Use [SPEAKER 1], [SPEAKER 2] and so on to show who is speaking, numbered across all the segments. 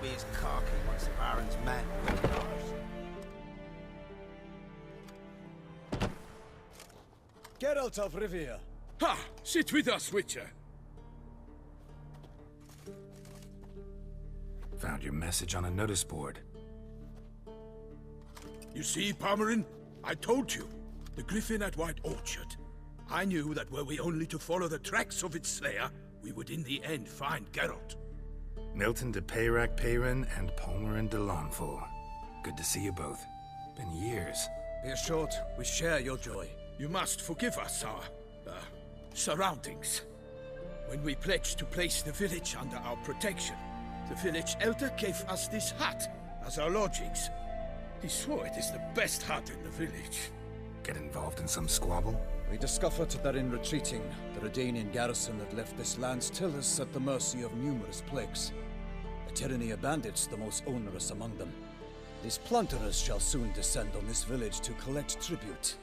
[SPEAKER 1] be as cocky once the Baron's men with ours.
[SPEAKER 2] Geralt of Rivia.
[SPEAKER 3] Ha! Sit with us, Witcher.
[SPEAKER 4] Found your message on a notice board.
[SPEAKER 3] You see, Palmerin? I told you. The griffin at White Orchard. I knew that were we only to follow the tracks of its slayer, we would in the end find Geralt.
[SPEAKER 4] Milton de Peyrac Peyrin and Palmerin de Lawnful. Good to see you both. Been years.
[SPEAKER 2] Be assured, we share your joy.
[SPEAKER 3] You must forgive us our, surroundings. When we pledged to place the village under our protection, the village elder gave us this hut as our lodgings. He swore it is the best hut in the village.
[SPEAKER 4] Get involved in some squabble?
[SPEAKER 2] We discovered that in retreating, the Redanian garrison had left this land still is at the mercy of numerous plagues. A tyranny of bandits, the most onerous among them. These plunderers shall soon descend on this village to collect tribute.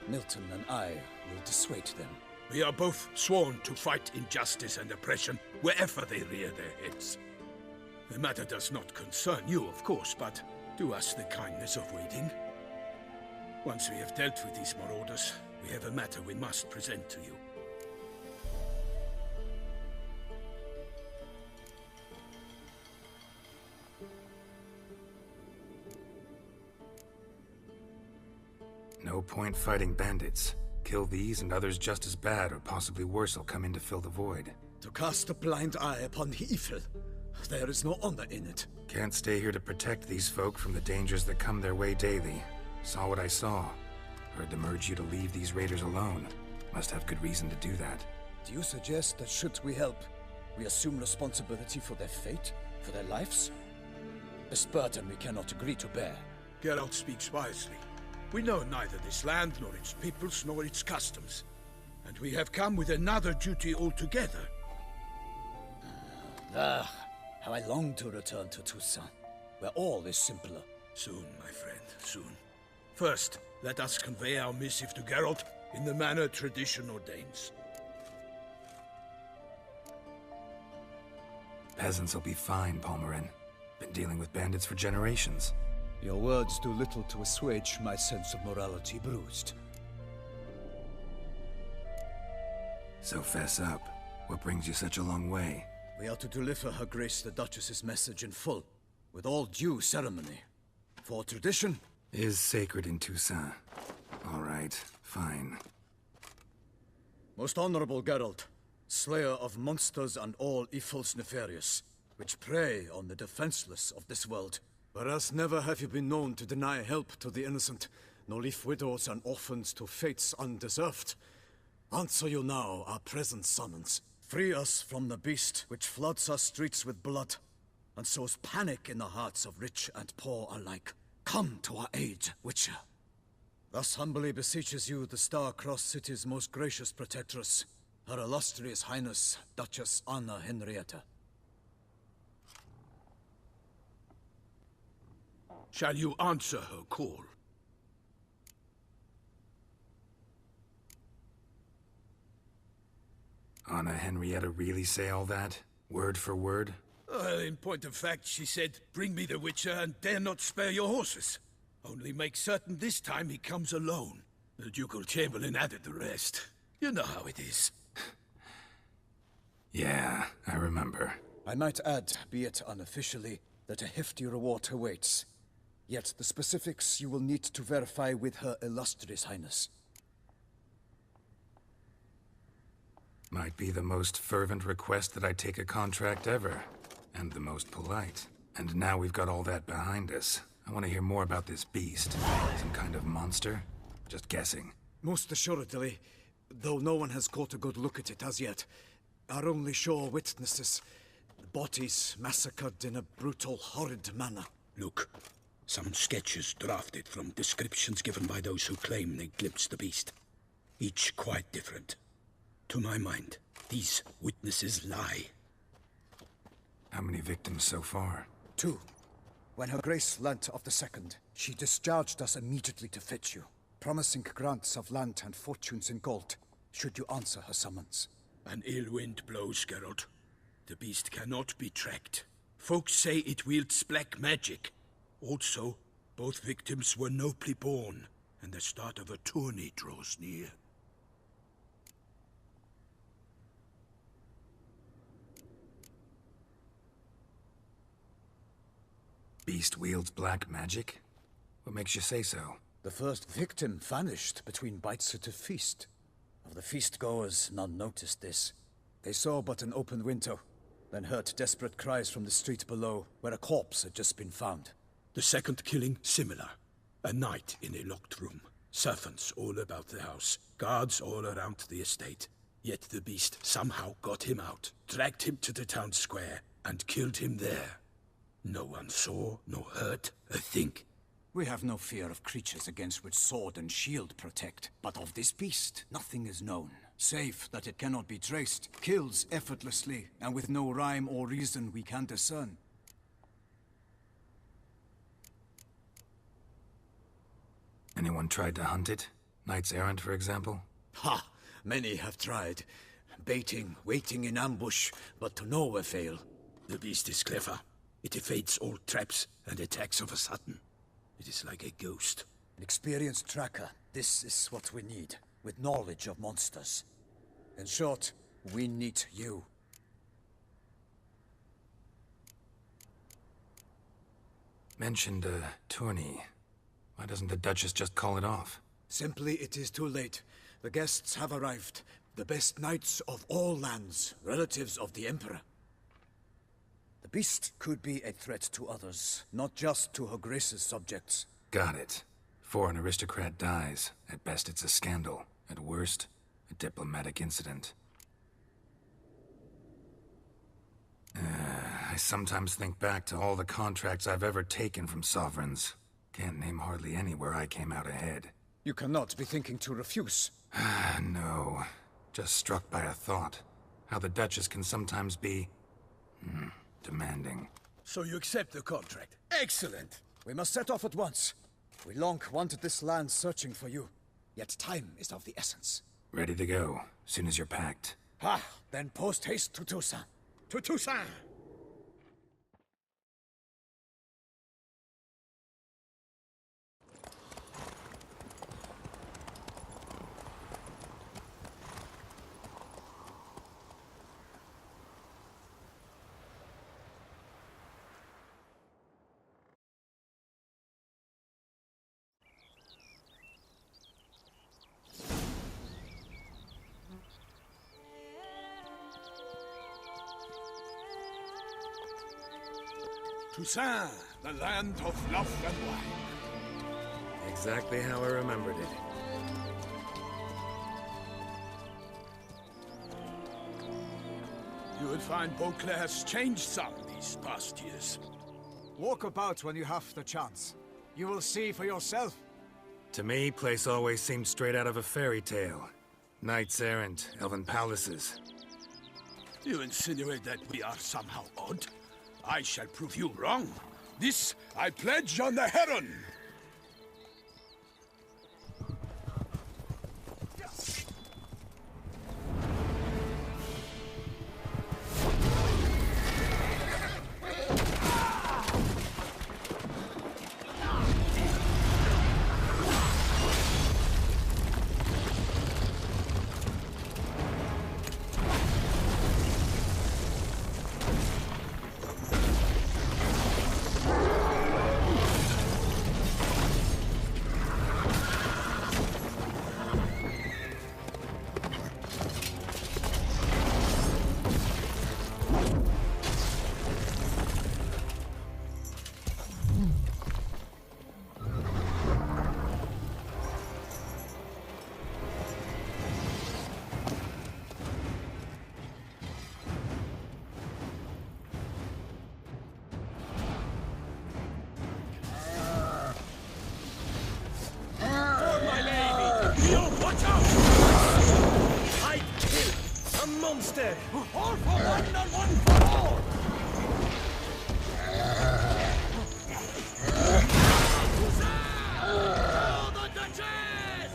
[SPEAKER 2] Milton and I will dissuade them.
[SPEAKER 3] We are both sworn to fight injustice and oppression wherever they rear their heads. The matter does not concern you, of course, but do us the kindness of waiting. Once we have dealt with these marauders, we have a matter we must present to you.
[SPEAKER 4] No point fighting bandits. Kill these and others just as bad or possibly worse will come in to fill the void.
[SPEAKER 2] To cast a blind eye upon the evil. There is no honor in it.
[SPEAKER 4] Can't stay here to protect these folk from the dangers that come their way daily. Saw what I saw. Heard them urge you to leave these raiders alone. Must have good reason to do that.
[SPEAKER 2] Do you suggest that should we help, we assume responsibility for their fate, for their lives? A burden we cannot agree to bear.
[SPEAKER 3] Geralt speaks wisely. We know neither this land, nor its peoples, nor its customs. And we have come with another duty altogether.
[SPEAKER 2] How I long to return to Toussaint, where all is simpler.
[SPEAKER 3] Soon, my friend, soon. First, let us convey our missive to Geralt in the manner tradition ordains.
[SPEAKER 4] Peasants will be fine, Palmerin. Been dealing with bandits for generations.
[SPEAKER 2] Your words do little to assuage my sense of morality bruised.
[SPEAKER 4] So fess up. What brings you such a long way?
[SPEAKER 2] We are to deliver Her Grace the Duchess's message in full, with all due ceremony. For tradition
[SPEAKER 4] is sacred in Toussaint. All right, fine.
[SPEAKER 2] Most honorable Geralt, slayer of monsters and all evils nefarious, which prey on the defenseless of this world. Whereas never have you been known to deny help to the innocent, nor leave widows and orphans to fates undeserved. Answer you now our present summons. Free us from the beast which floods our streets with blood, and sows panic in the hearts of rich and poor alike. Come to our aid, Witcher. Thus humbly beseeches you the Star-Crossed City's most gracious protectress, Her Illustrious Highness, Duchess Anna Henrietta.
[SPEAKER 3] Shall you answer her call?
[SPEAKER 4] Anna Henrietta really say all that? Word for word?
[SPEAKER 3] In point of fact, she said, bring me the Witcher and dare not spare your horses. Only make certain this time he comes alone. The Ducal Chamberlain added the rest. You know how it is.
[SPEAKER 4] Yeah, I remember.
[SPEAKER 2] I might add, be it unofficially, that a hefty reward awaits. Yet the specifics you will need to verify with Her Illustrious Highness.
[SPEAKER 4] Might be the most fervent request that I take a contract ever. And the most polite. And now we've got all that behind us. I want to hear more about this beast. Some kind of monster? Just guessing.
[SPEAKER 2] Most assuredly, though no one has caught a good look at it as yet. Our only sure witnesses. Bodies massacred in a brutal, horrid manner.
[SPEAKER 3] Look. Some sketches drafted from descriptions given by those who claim they glimpsed the beast. Each quite different. To my mind, these witnesses lie.
[SPEAKER 4] How many victims so far?
[SPEAKER 2] 2. When Her Grace learnt of the second, she discharged us immediately to fetch you, promising grants of land and fortunes in gold, should you answer her summons.
[SPEAKER 3] An ill wind blows, Geralt. The beast cannot be tracked. Folks say it wields black magic. Also, both victims were nobly born, and the start of a tourney draws near.
[SPEAKER 4] Beast wields black magic? What makes you say so?
[SPEAKER 2] The first victim vanished between bites at a feast. Of the feast-goers, none noticed this. They saw but an open window, then heard desperate cries from the street below, where a corpse had just been found.
[SPEAKER 3] The second killing, similar. A night in a locked room. Servants all about the house. Guards all around the estate. Yet the beast somehow got him out, dragged him to the town square, and killed him there. No one saw, nor heard a thing.
[SPEAKER 2] We have no fear of creatures against which sword and shield protect. But of this beast, nothing is known. Save that it cannot be traced, kills effortlessly, and with no rhyme or reason we can discern.
[SPEAKER 4] Anyone tried to hunt it? Knights errant, for example?
[SPEAKER 2] Ha! Many have tried. Baiting, waiting in ambush, but to no avail.
[SPEAKER 3] The beast is clever. It evades all traps and attacks of a sudden. It is like a ghost.
[SPEAKER 2] An experienced tracker. This is what we need, with knowledge of monsters. In short, we need you.
[SPEAKER 4] Mentioned a tourney. Why doesn't the Duchess just call it off?
[SPEAKER 2] Simply, it is too late. The guests have arrived. The best knights of all lands, relatives of the Emperor. The beast could be a threat to others, not just to Her Grace's subjects.
[SPEAKER 4] Got it. Before an aristocrat dies, at best it's a scandal. At worst, a diplomatic incident. I sometimes think back to all the contracts I've ever taken from sovereigns. Can't name hardly any where I came out ahead.
[SPEAKER 2] You cannot be thinking to refuse.
[SPEAKER 4] No. Just struck by a thought. How the Duchess can sometimes be... demanding.
[SPEAKER 3] So you accept the contract? Excellent!
[SPEAKER 2] We must set off at once. We long wanted this land searching for you. Yet time is of the essence.
[SPEAKER 4] Ready to go, soon as you're packed.
[SPEAKER 2] Then post-haste to Toussaint.
[SPEAKER 3] To Toussaint! Toussaint, the land of love and wine.
[SPEAKER 4] Exactly how I remembered it.
[SPEAKER 3] You will find Beauclair's changed some these past years.
[SPEAKER 2] Walk about when you have the chance. You will see for yourself.
[SPEAKER 4] To me, place always seemed straight out of a fairy tale. Knights errant, elven palaces.
[SPEAKER 3] You insinuate that we are somehow odd? I shall prove you wrong. This I pledge on the Heron!
[SPEAKER 5] Monster!
[SPEAKER 3] All for one and one for all! Oh, the Duchess!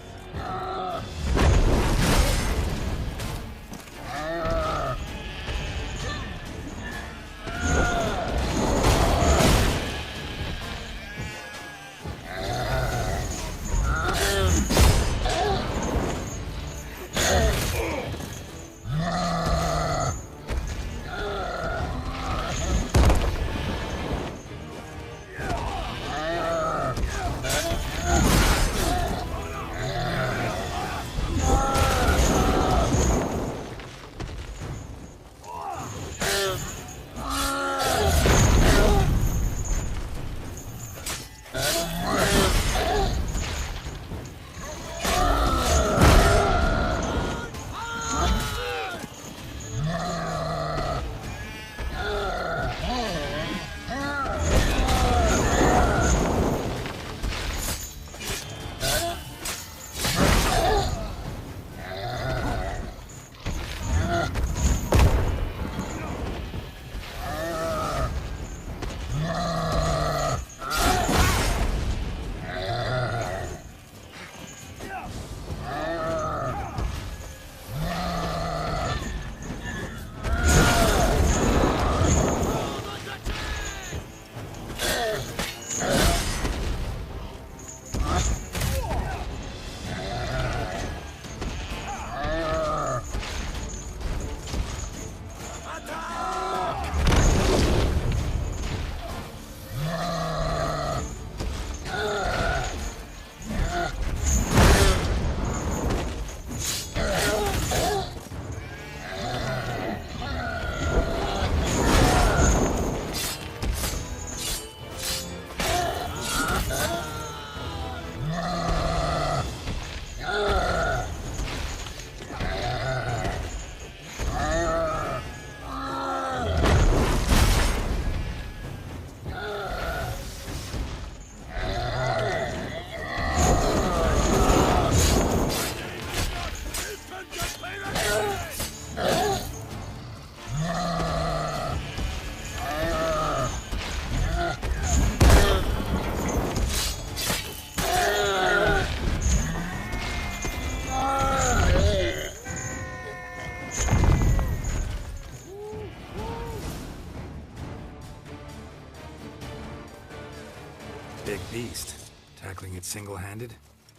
[SPEAKER 4] Big beast. Tackling it single-handed?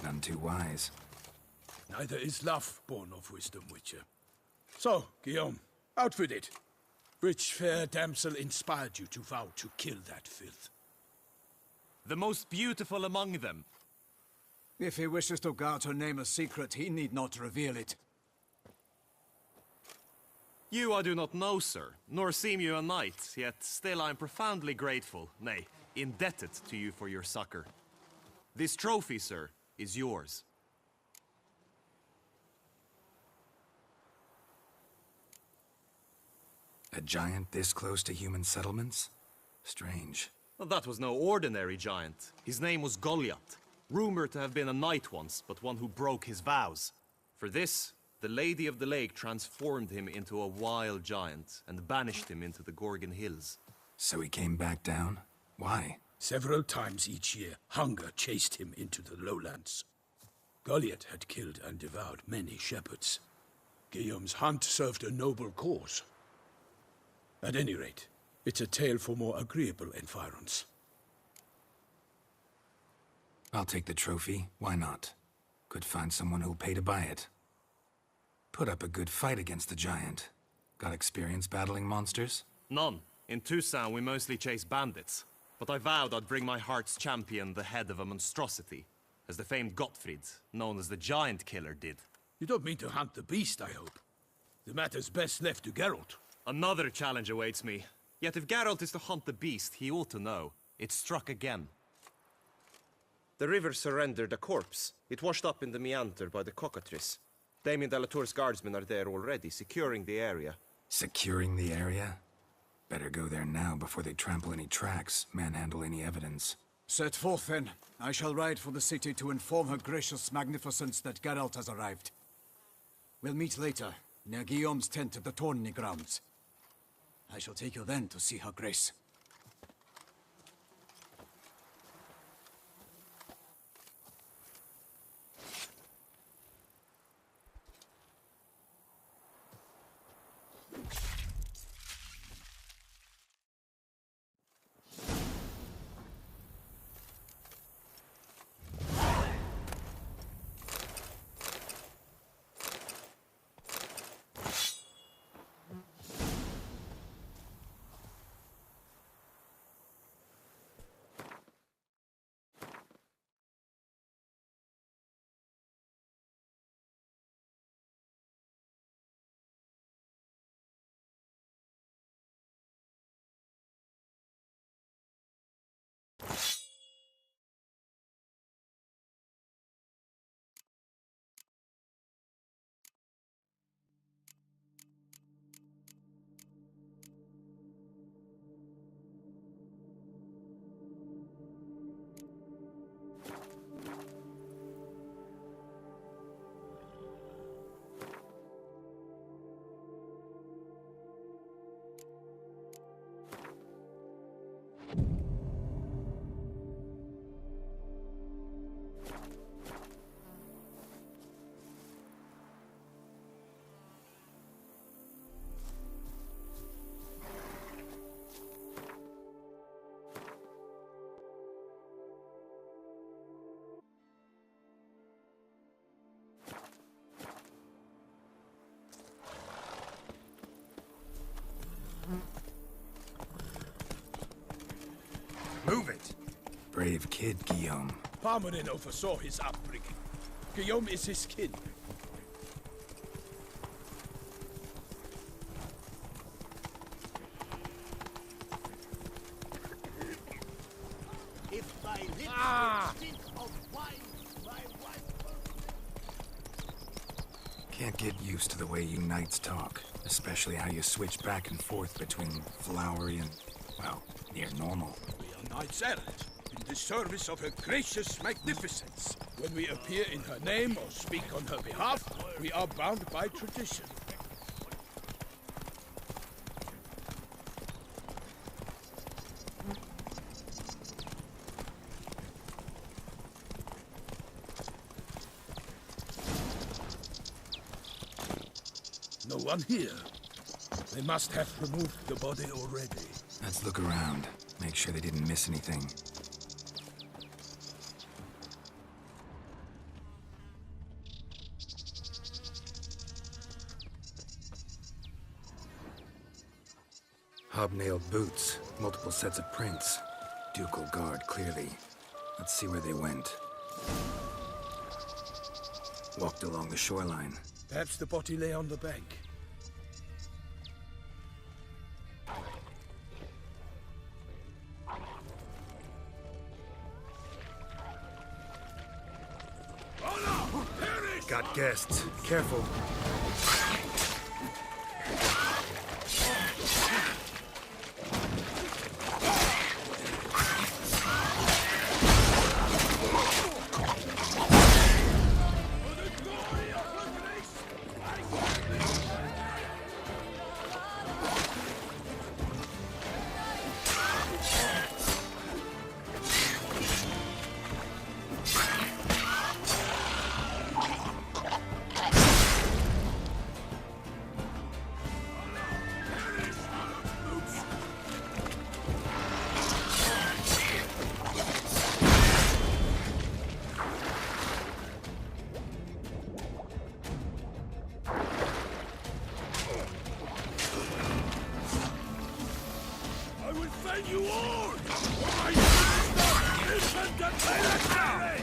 [SPEAKER 4] None too wise.
[SPEAKER 3] Neither is love born of wisdom, Witcher. So, Guillaume, outfit it. Which fair damsel inspired you to vow to kill that filth?
[SPEAKER 6] The most beautiful among them.
[SPEAKER 2] If he wishes to guard her name a secret, he need not reveal it.
[SPEAKER 6] You I do not know, sir, nor seem you a knight, yet still I am profoundly grateful, nay, indebted to you for your succor. This trophy, sir, is yours.
[SPEAKER 4] A giant this close to human settlements? Strange.
[SPEAKER 6] Well, that was no ordinary giant. His name was Goljat, rumored to have been a knight once, but one who broke his vows. For this, the Lady of the Lake transformed him into a wild giant and banished him into the Gorgon Hills.
[SPEAKER 4] So he came back down? Why?
[SPEAKER 3] Several times each year, hunger chased him into the lowlands. Goljat had killed and devoured many shepherds. Guillaume's hunt served a noble cause. At any rate, it's a tale for more agreeable environs.
[SPEAKER 4] I'll take the trophy. Why not? Could find someone who'll pay to buy it. Put up a good fight against the giant. Got experience battling monsters?
[SPEAKER 6] None. In Toussaint we mostly chase bandits. But I vowed I'd bring my heart's champion the head of a monstrosity, as the famed Gottfried, known as the Giant Killer, did.
[SPEAKER 3] You don't mean to hunt the beast, I hope. The matter's best left to Geralt.
[SPEAKER 6] Another challenge awaits me. Yet if Geralt is to hunt the beast, he ought to know. It struck again. The river surrendered a corpse. It washed up in the meander by the cockatrice. Damien de la Tour's guardsmen are there already, securing the area.
[SPEAKER 4] Securing the area? Better go there now before they trample any tracks, manhandle any evidence.
[SPEAKER 2] Set forth then. I shall ride for the city to inform her gracious magnificence that Geralt has arrived. We'll meet later, near Guillaume's tent at the tourney grounds. I shall take you then to see her grace.
[SPEAKER 4] Move it! Brave kid, Guillaume.
[SPEAKER 3] Parmanin oversaw his upbringing. Guillaume is his kin.
[SPEAKER 1] If thy lips stink of wine, my wife...
[SPEAKER 4] Can't get used to the way you knights talk. Especially how you switch back and forth between flowery and, well, near normal.
[SPEAKER 3] We are knights errant, in the service of her gracious magnificence. When we appear in her name or speak on her behalf, we are bound by tradition. No one here. They must have removed the body already.
[SPEAKER 4] Let's look around. Make sure they didn't miss anything. Hobnailed boots, multiple sets of prints. Ducal guard, clearly. Let's see where they went. Walked along the shoreline.
[SPEAKER 3] Perhaps the body lay on the bank.
[SPEAKER 4] Got guests. Careful.
[SPEAKER 3] You all! Listen to military!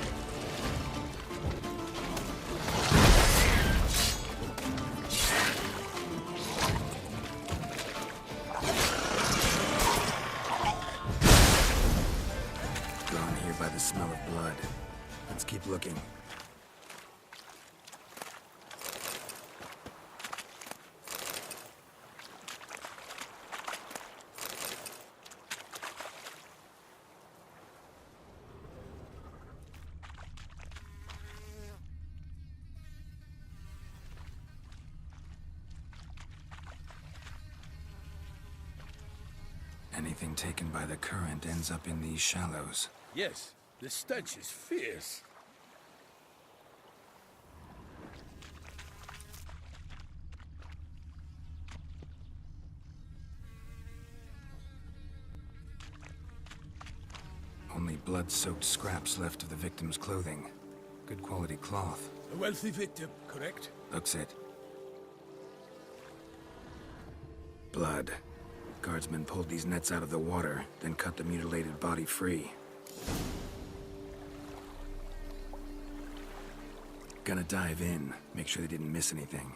[SPEAKER 4] Drawn here by the smell of blood. Let's keep looking. Anything taken by the current ends up in these shallows.
[SPEAKER 3] Yes, the stench is fierce.
[SPEAKER 4] Only blood-soaked scraps left of the victim's clothing. Good quality cloth.
[SPEAKER 3] A wealthy victim, correct?
[SPEAKER 4] Looks it. Blood. Guardsmen pulled these nets out of the water, then cut the mutilated body free. Gonna dive in, make sure they didn't miss anything.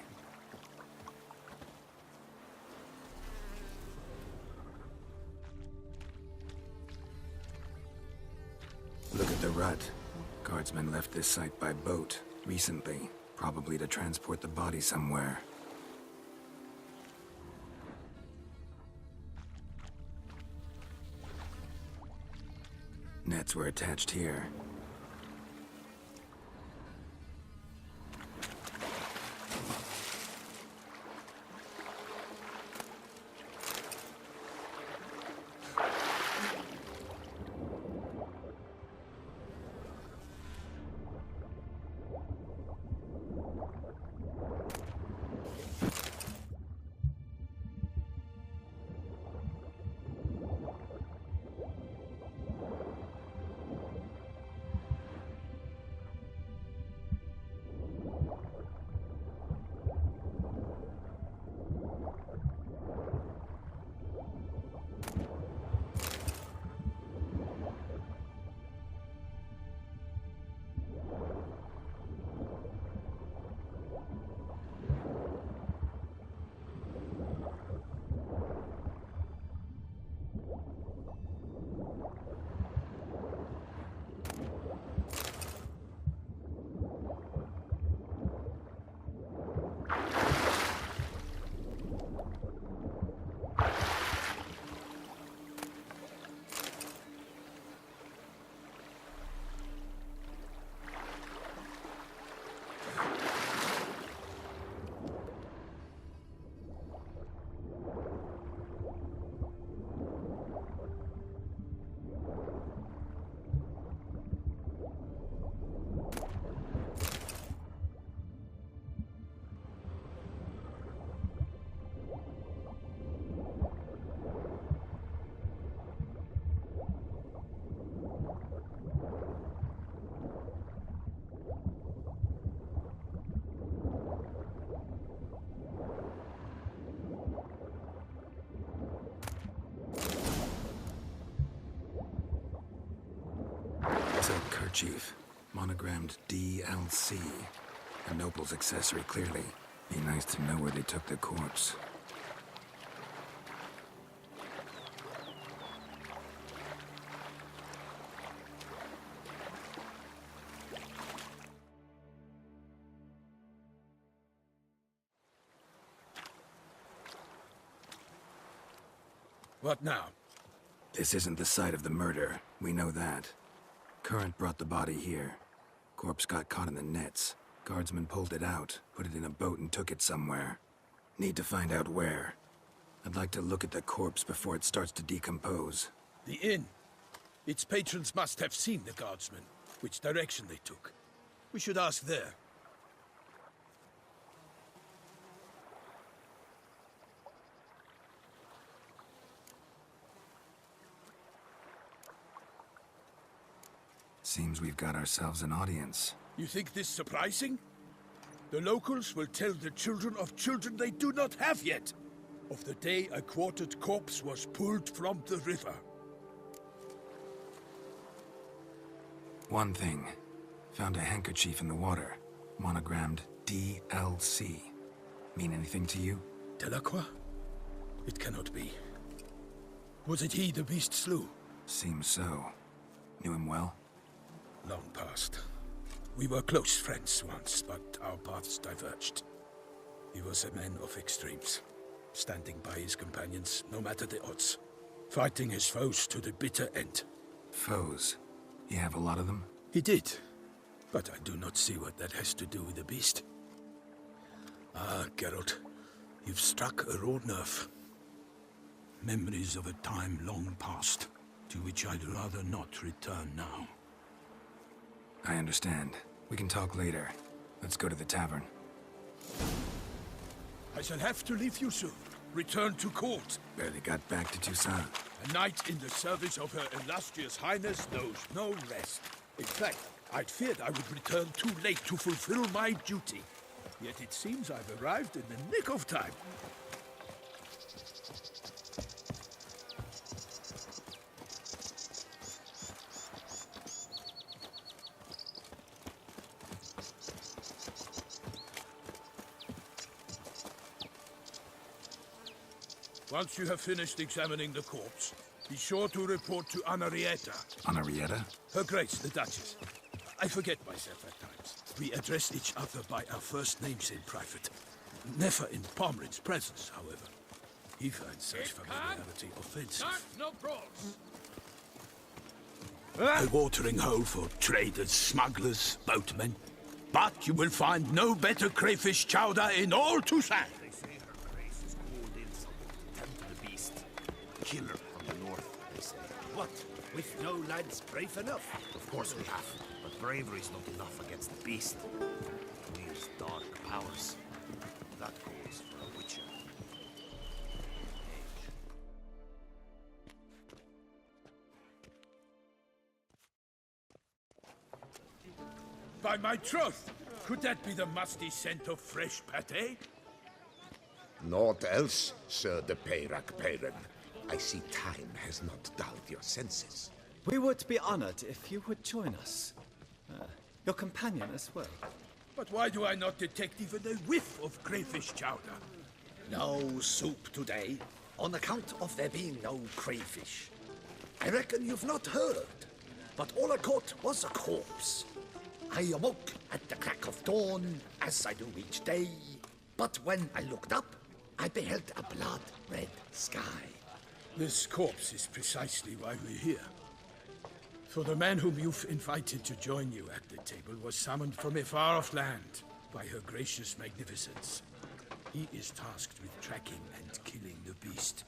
[SPEAKER 4] Look at the rut. Guardsmen left this site by boat, recently, probably to transport the body somewhere. Nets were attached here. kerchief. Monogrammed DLC. A noble's accessory, clearly. Be nice to know where they took the corpse.
[SPEAKER 3] What now?
[SPEAKER 4] This isn't the site of the murder. We know that. Current brought the body here. Corpse got caught in the nets. Guardsmen pulled it out, put it in a boat and took it somewhere. Need to find out where. I'd like to look at the corpse before it starts to decompose.
[SPEAKER 3] The inn. Its patrons must have seen the guardsmen, which direction they took. We should ask there.
[SPEAKER 4] Seems we've got ourselves an audience.
[SPEAKER 3] You think this surprising? The locals will tell the children of children they do not have yet, of the day a quartered corpse was pulled from the river.
[SPEAKER 4] One thing. Found a handkerchief in the water. Monogrammed DLC. Mean anything to you?
[SPEAKER 3] Delacroix? It cannot be. Was it he the beast slew?
[SPEAKER 4] Seems so. Knew him well?
[SPEAKER 3] Long past. We were close friends once, but our paths diverged. He was a man of extremes, standing by his companions, no matter the odds. Fighting his foes to the bitter end.
[SPEAKER 4] Foes? You have a lot of them?
[SPEAKER 3] He did, but I do not see what that has to do with the beast. Ah, Geralt, you've struck a raw nerve. Memories of a time long past, to which I'd rather not return now.
[SPEAKER 4] I understand. We can talk later. Let's go to the tavern.
[SPEAKER 3] I shall have to leave you soon. Return to court.
[SPEAKER 4] Barely got back to Toussaint.
[SPEAKER 3] A knight in the service of Her Illustrious Highness knows no rest. In fact, I'd feared I would return too late to fulfill my duty. Yet it seems I've arrived in the nick of time. Once you have finished examining the corpse, be sure to report to Anarietta.
[SPEAKER 4] Anarietta?
[SPEAKER 3] Her Grace, the Duchess. I forget myself at times. We address each other by our first names in private. Never in Pomrin's presence, however. He finds such familiarity offensive.
[SPEAKER 1] No brawls.
[SPEAKER 3] A watering hole for traders, smugglers, boatmen. But you will find no better crayfish chowder in all Toussaint.
[SPEAKER 1] They say her grace is called in some tend to the beast. Killer from the north, they say. What? With no lads brave enough? Of course we have. But bravery is not enough against the beast. It needs dark powers. That calls for a witcher.
[SPEAKER 3] By my troth, could that be the musty scent of fresh pâté?
[SPEAKER 7] Naught else, Sir de Peyrac-Peyran. I see time has not dulled your senses.
[SPEAKER 2] We would be honored if you would join us. Your companion as well.
[SPEAKER 3] But why do I not detect even a whiff of crayfish chowder?
[SPEAKER 8] No soup today, on account of there being no crayfish. I reckon you've not heard, but all I caught was a corpse. I awoke at the crack of dawn, as I do each day, but when I looked up, I beheld a blood-red sky.
[SPEAKER 3] This corpse is precisely why we're here. For the man whom you've invited to join you at the table was summoned from a far-off land by her gracious magnificence. He is tasked with tracking and killing the beast.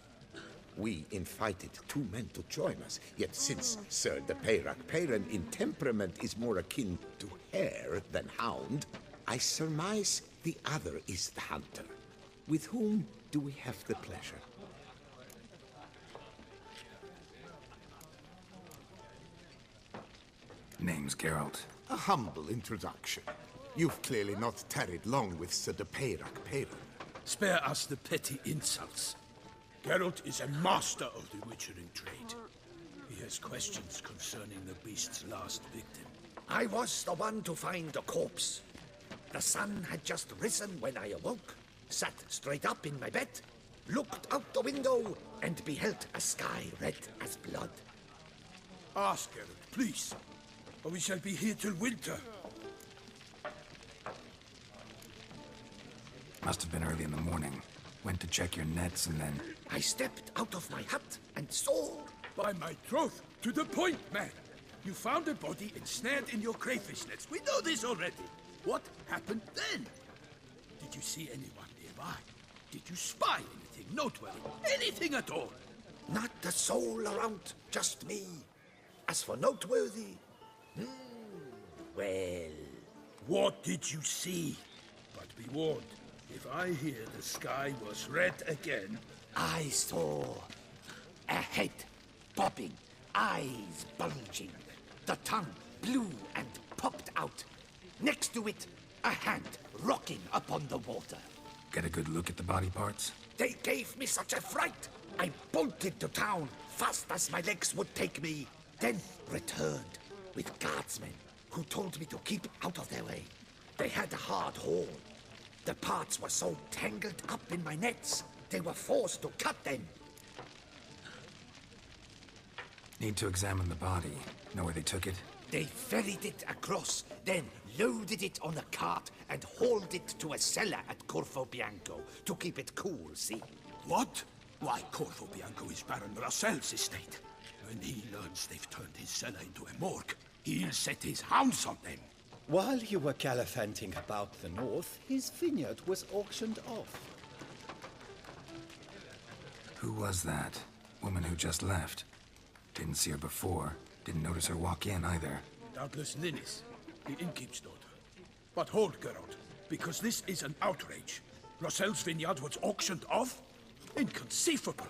[SPEAKER 7] We invited two men to join us, yet since Sir de Peyrac-Peyran in temperament is more akin to hare than hound, I surmise the other is the hunter. With whom do we have the pleasure?
[SPEAKER 4] Name's Geralt.
[SPEAKER 7] A humble introduction. You've clearly not tarried long with Sir de Peyrac-Peyran.
[SPEAKER 3] Spare us the petty insults. Geralt is a master of the witchering trade. He has questions concerning the beast's last victim.
[SPEAKER 8] I was the one to find the corpse. The sun had just risen when I awoke, sat straight up in my bed, looked out the window, and beheld a sky red as blood.
[SPEAKER 3] Ask, Geralt, please, or we shall be here till winter.
[SPEAKER 4] Must have been early in the morning. Went to check your nets and then...
[SPEAKER 8] I stepped out of my hut and saw...
[SPEAKER 3] By my troth, to the point, man. You found a body ensnared in your crayfish nets. We know this already. What happened then? Did you see anyone nearby? Did you spy anything noteworthy? Anything at all?
[SPEAKER 8] Not a soul around, just me. As for noteworthy... well...
[SPEAKER 3] What did you see? But be warned, if I hear the sky was red again...
[SPEAKER 8] I saw a head popping, eyes bulging, the tongue blue and popped out. Next to it, a hand rocking upon the water.
[SPEAKER 4] Get a good look at the body parts?
[SPEAKER 8] They gave me such a fright. I bolted to town fast as my legs would take me, then returned with guardsmen who told me to keep out of their way. They had a hard haul. The parts were so tangled up in my nets, they were forced to cut them.
[SPEAKER 4] Need to examine the body. Know where they took it?
[SPEAKER 8] They ferried it across, then loaded it on a cart and hauled it to a cellar at Corvo Bianco to keep it cool, see?
[SPEAKER 3] What? Why, Corvo Bianco is Baron Russell's estate. When he learns they've turned his cellar into a morgue, he'll set his hounds on them.
[SPEAKER 9] While you were gallivanting about the north, his vineyard was auctioned off.
[SPEAKER 4] Who was that? Woman who just left. Didn't see her before. Didn't notice her walk in either.
[SPEAKER 3] Doubtless Linnis, the innkeep's daughter. But hold, Geralt, because this is an outrage. Russell's vineyard was auctioned off? Inconceivable.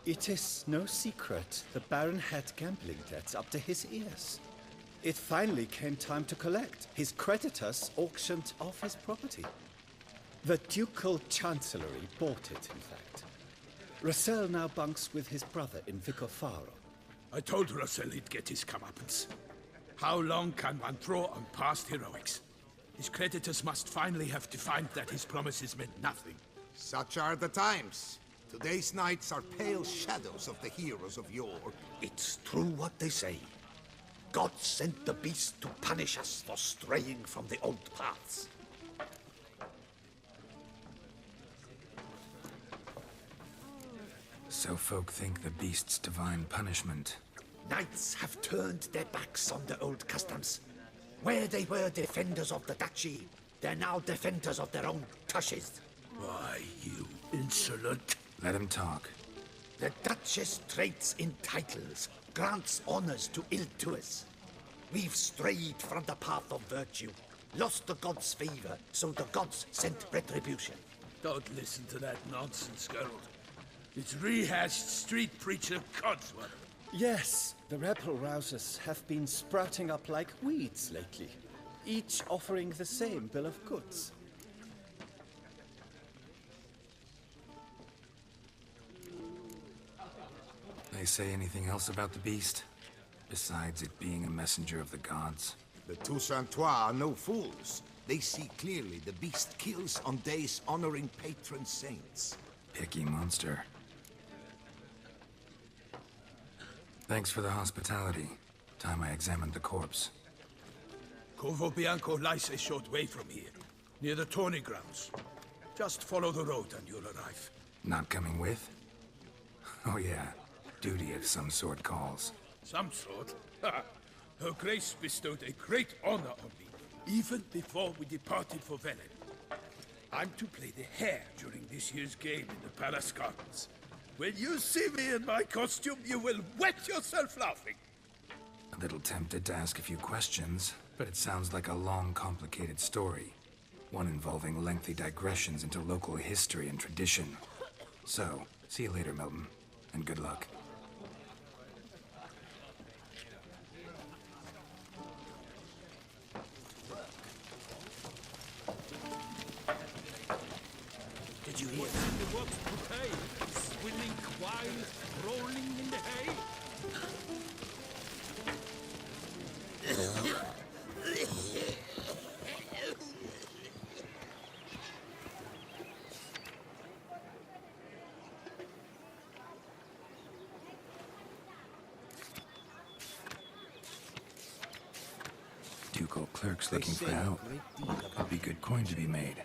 [SPEAKER 9] It is no secret the Baron had gambling debts up to his ears. It finally came time to collect. His creditors auctioned off his property. The Ducal Chancellery bought it, in fact. Russell now bunks with his brother in Vicofaro.
[SPEAKER 3] I told Russell he'd get his comeuppance. How long can one throw on past heroics? His creditors must finally have defined that his promises meant nothing.
[SPEAKER 7] Such are the times. Today's knights are pale shadows of the heroes of yore.
[SPEAKER 8] It's true what they say. God sent the beast to punish us for straying from the old paths.
[SPEAKER 4] So folk think the beast's divine punishment.
[SPEAKER 8] Knights have turned their backs on the old customs. Where they were defenders of the duchy, they're now defenders of their own tushes.
[SPEAKER 3] Why, you insolent...
[SPEAKER 4] Let him talk.
[SPEAKER 8] The Duchess trades in titles, grants honors to ill-doers. We've strayed from the path of virtue, lost the gods' favor, so the gods sent retribution.
[SPEAKER 3] Don't listen to that nonsense, Geralt. It's rehashed street preacher codswallop.
[SPEAKER 9] Yes, the rebel rousers have been sprouting up like weeds lately, each offering the same bill of goods.
[SPEAKER 4] They say anything else about the beast? Besides it being a messenger of the gods?
[SPEAKER 7] The Toussaintois are no fools. They see clearly the beast kills on days honoring patron saints.
[SPEAKER 4] Picky monster. Thanks for the hospitality. Time I examined the corpse.
[SPEAKER 3] Corvo Bianco lies a short way from here, near the tourney grounds. Just follow the road and you'll arrive.
[SPEAKER 4] Not coming with? Oh yeah, duty of some sort calls.
[SPEAKER 3] Some sort? Her Grace bestowed a great honor on me, even before we departed for Velen. I'm to play the hare during this year's game in the Palace Gardens. When you see me in my costume, you will wet yourself laughing.
[SPEAKER 4] A little tempted to ask a few questions, but it sounds like a long, complicated story. One involving lengthy digressions into local history and tradition. So, see you later, Milton, and good luck.
[SPEAKER 8] Did you hear that?
[SPEAKER 5] The works bouquet, swilling wine, rolling in the hay.
[SPEAKER 4] Ducal clerks looking for help. Could be good coin to be made.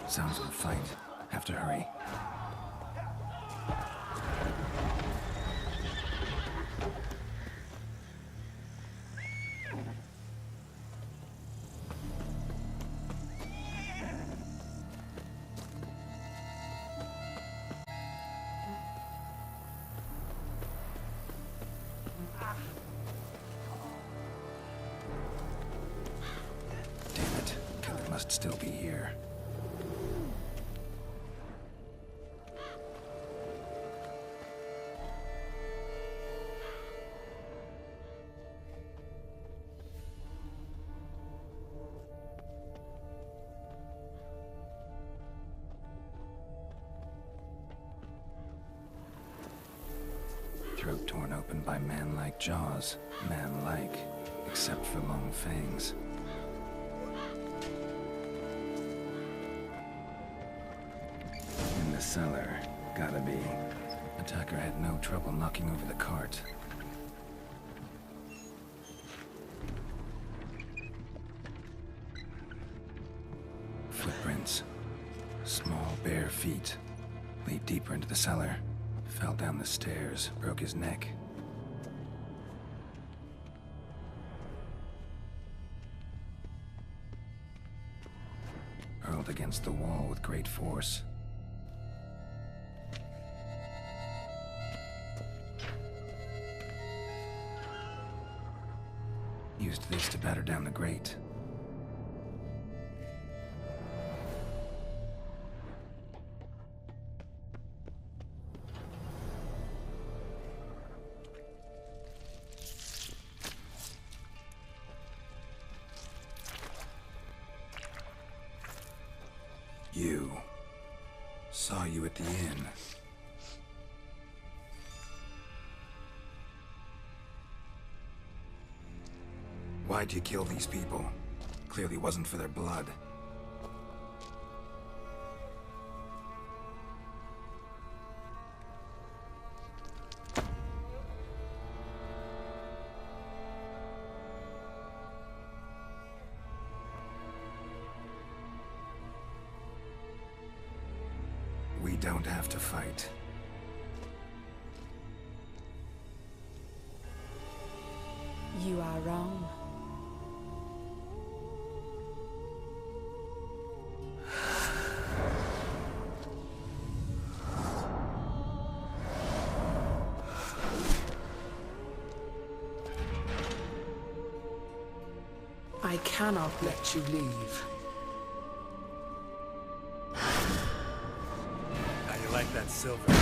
[SPEAKER 4] Sounds of a fight. Have to hurry. Damn it. Killer must still be here. Throat torn open by man-like jaws. Man-like, except for long fangs. In the cellar. Gotta be. Attacker had no trouble knocking over the cart. Footprints. Small, bare feet. Lead deeper into the cellar. Fell down the stairs, broke his neck. Hurled against the wall with great force. Used this to batter down the grate. You. Saw you at the inn. Why'd you kill these people? Clearly wasn't for their blood. We don't have to fight.
[SPEAKER 10] You are wrong. I cannot let you leave.
[SPEAKER 4] How do you like that silver?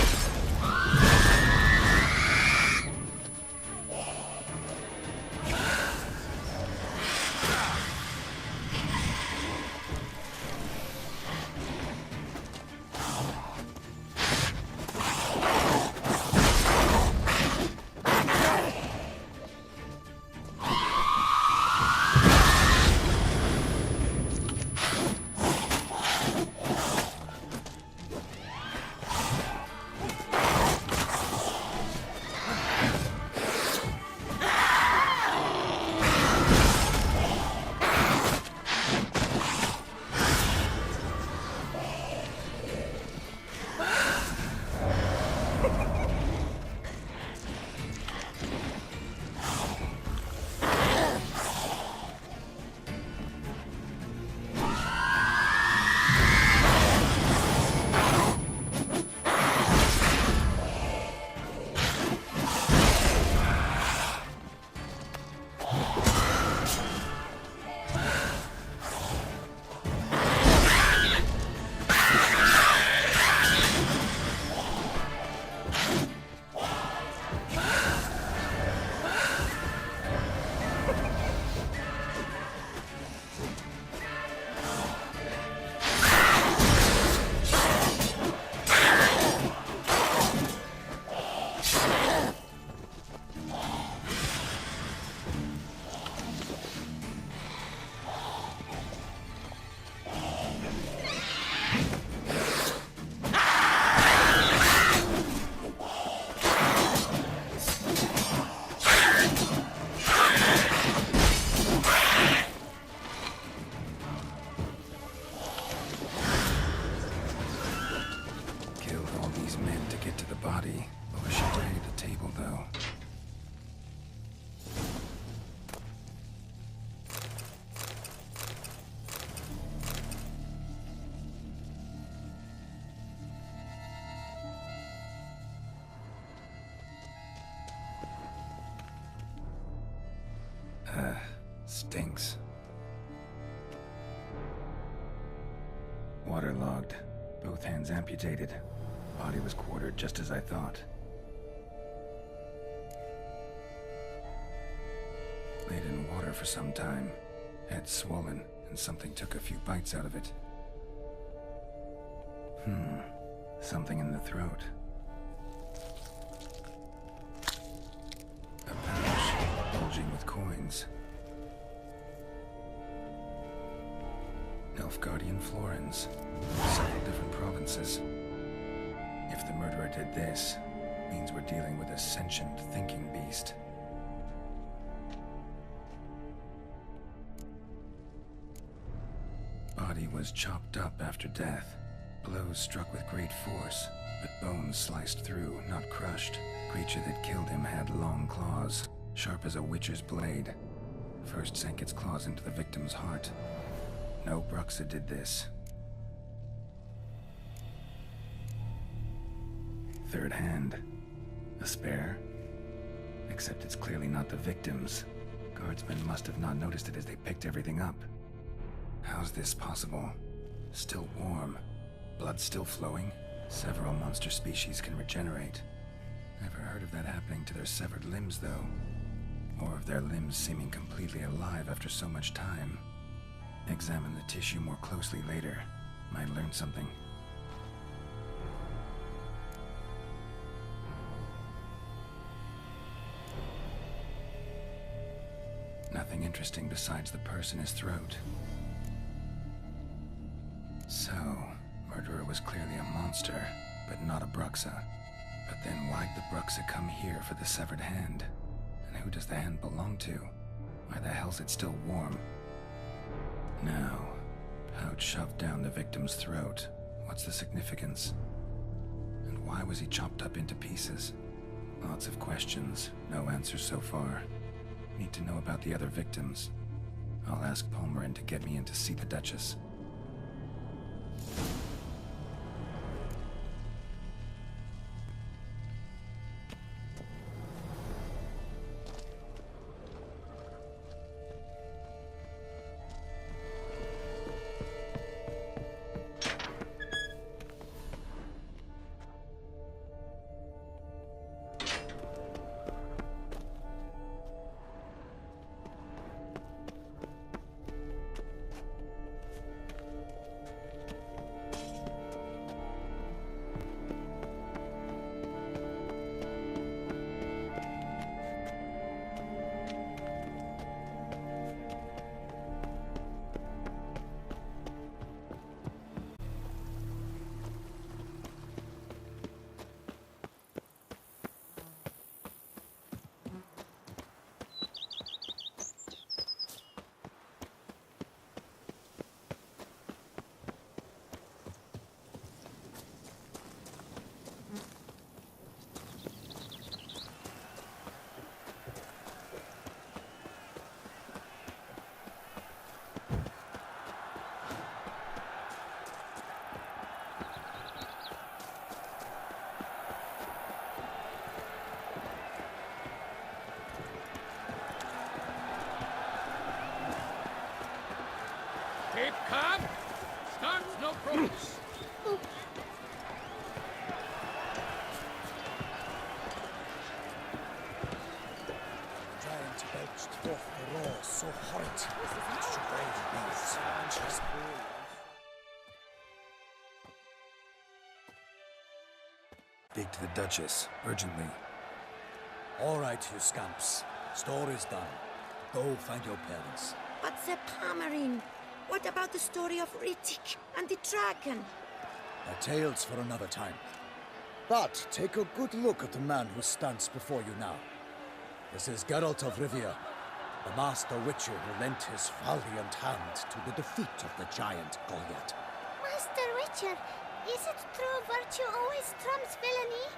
[SPEAKER 4] these men to get to the body. I wish I had the table, though. Stinks. Waterlogged. Both hands amputated. Body was quartered just as I thought. Laid in water for some time. Head swollen, and something took a few bites out of it. Something in the throat. A pouch, bulging with coins. Nilfgaardian florins. Several different provinces. If the murderer did this, means we're dealing with a sentient thinking beast. Body was chopped up after death. Blows struck with great force, but bones sliced through, not crushed. Creature that killed him had long claws, sharp as a witcher's blade. First sank its claws into the victim's heart. No Bruxa did this. Third hand. A spare? Except it's clearly not the victim's. Guardsmen must have not noticed it as they picked everything up. How's this possible? Still warm. Blood still flowing? Several monster species can regenerate. Never heard of that happening to their severed limbs, though. Or of their limbs seeming completely alive after so much time. Examine the tissue more closely later. Might learn something. Nothing interesting besides the purse in his throat. So, murderer was clearly a monster, but not a Bruxa. But then why'd the Bruxa come here for the severed hand? And who does the hand belong to? Why the hell's it still warm? Now, pouch shoved down the victim's throat. What's the significance? And why was he chopped up into pieces? Lots of questions, no answers so far. Need to know about the other victims. I'll ask Palmerin to get me in to see the Duchess.
[SPEAKER 5] Keep calm. Start no progress.
[SPEAKER 8] Giant belched forth the roar so horrid it should brave beasts and just
[SPEAKER 4] Speak to the Duchess, urgently.
[SPEAKER 2] All right, you scamps. Story's done. Go find your parents.
[SPEAKER 11] But Sir Palmerin, what about the story of Rittik and the dragon?
[SPEAKER 2] Our tales for another time. But take a good look at the man who stands before you now. This is Geralt of Rivia, the master witcher who lent his valiant hand to the defeat of the giant Goljat.
[SPEAKER 11] Master Witcher, Is it true virtue always trumps villainy?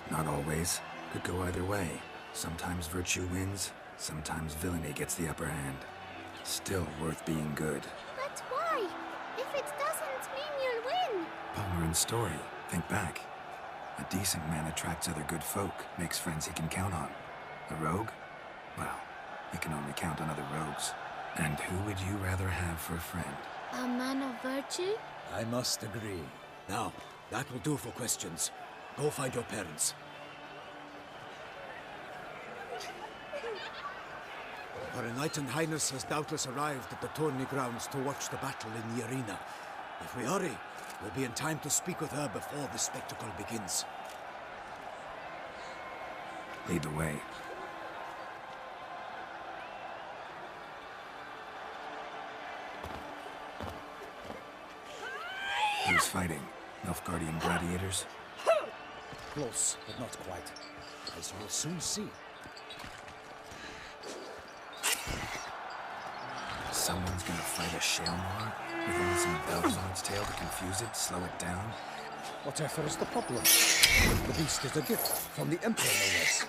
[SPEAKER 4] Not always. Could go either way. Sometimes virtue wins, sometimes villainy gets the upper hand. Still worth being good.
[SPEAKER 11] But why? If it doesn't mean you'll win.
[SPEAKER 4] Palmer and Story. Think back. A decent man attracts other good folk, makes friends he can count on. A rogue? Well, he can only count on other rogues. And who would you rather have for a friend?
[SPEAKER 11] A man of virtue?
[SPEAKER 2] I must agree. Now, that will do for questions. Go find your parents. Her Enlightened Highness has doubtless arrived at the tourney grounds to watch the battle in the arena. If we hurry, we'll be in time to speak with her before the spectacle begins.
[SPEAKER 4] Lead the way. Who's fighting? Nilfgaardian gladiators?
[SPEAKER 2] Close, but not quite. As you will soon see.
[SPEAKER 4] Someone's gonna fight a Shaelmar? With only some bells on its tail to confuse it, slow it down?
[SPEAKER 2] Whatever is the problem? The beast is a gift from the Emperor, no less.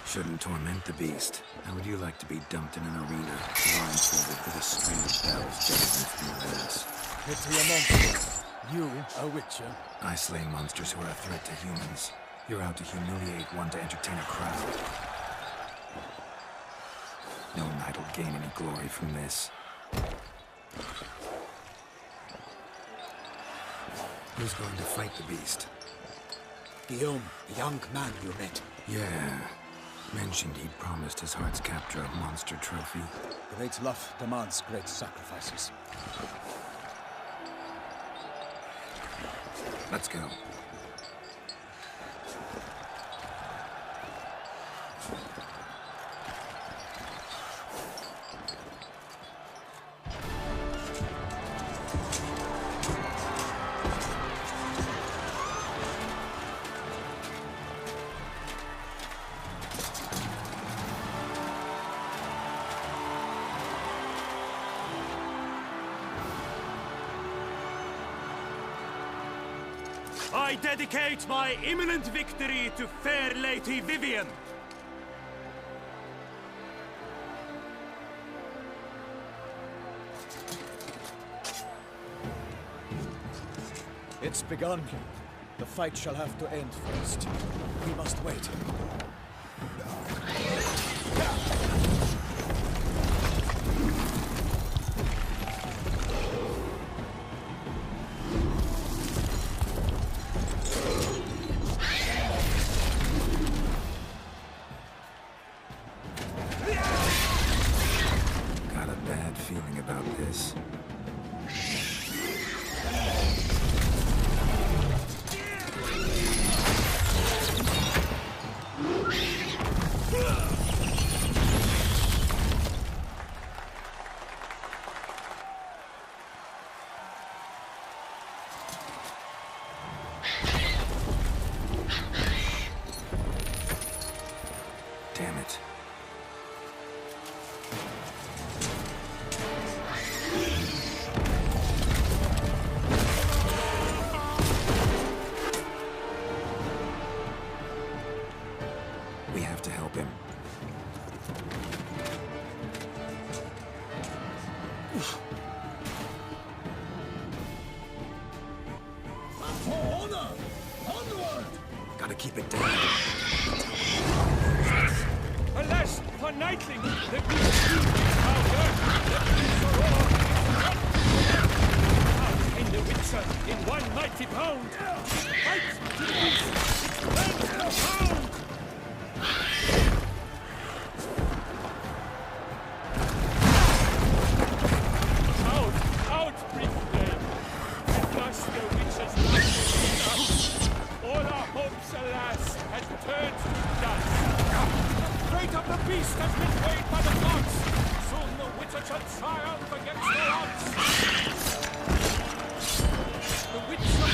[SPEAKER 4] Shouldn't torment the beast. How would you like to be dumped in an arena, blindfolded with a string of bells jutting from your ass?
[SPEAKER 2] Pity a monster. You, a witcher.
[SPEAKER 4] I slay monsters who are a threat to humans. You're out to humiliate one to entertain a crowd. No knight will gain any glory from this. Who's going to fight the beast?
[SPEAKER 2] Guillaume, the young man you met.
[SPEAKER 4] Yeah. Mentioned he'd promised his heart's capture a monster trophy.
[SPEAKER 2] Great love demands great sacrifices.
[SPEAKER 4] Let's go.
[SPEAKER 5] I dedicate my imminent victory to fair Lady Vivian.
[SPEAKER 2] It's begun. The fight shall have to end first. We must wait.
[SPEAKER 4] Got a bad feeling about this. Damn it. We have to help him.
[SPEAKER 8] For honor! Onward!
[SPEAKER 4] Gotta keep it down.
[SPEAKER 5] Alas, for knightling, the beast powder, the beast roar, out in the Witcher in one mighty pound. Fight to the beast, its hands pound. Out, brief flame. At last the Witcher's life is out. All our hopes, alas, has turned to dust. The fate of the beast has been weighed triumph against the odds! The witch of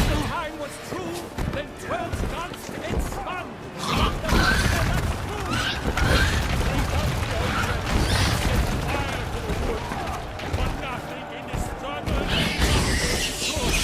[SPEAKER 5] the time was true, then 12 gods it spun! The master that's true! They got the ocean, set fire to the wood, but nothing in this struggle is good.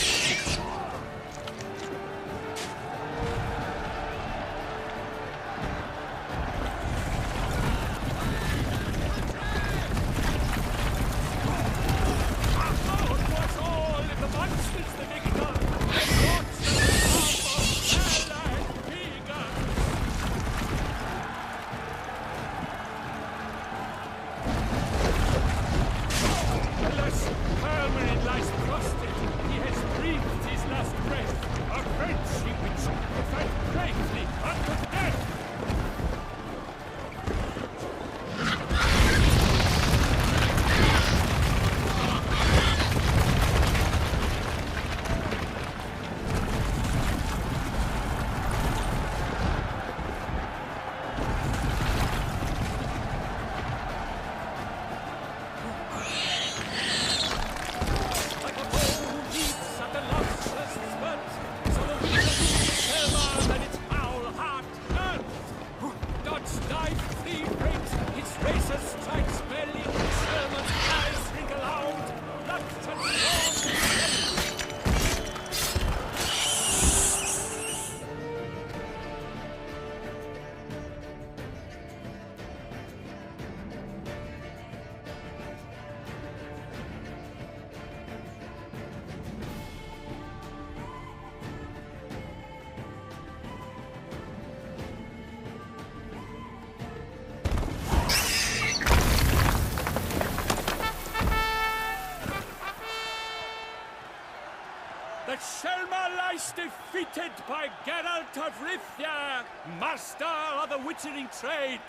[SPEAKER 5] The Shelma lies defeated by Geralt of Rivia, master of the witchering trade.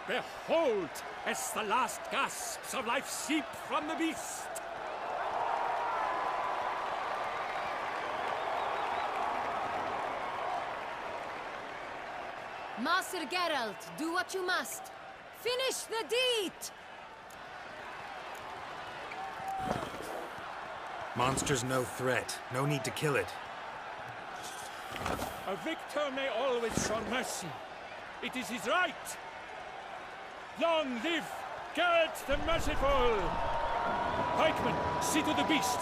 [SPEAKER 5] Behold, as the last gasps of life seep from the beast.
[SPEAKER 12] Master Geralt, do what you must. Finish the deed!
[SPEAKER 4] Monster's no threat. No need to kill it.
[SPEAKER 5] A victor may always show mercy. It is his right. Long live Geralt the Merciful! Pikeman, see to the beast.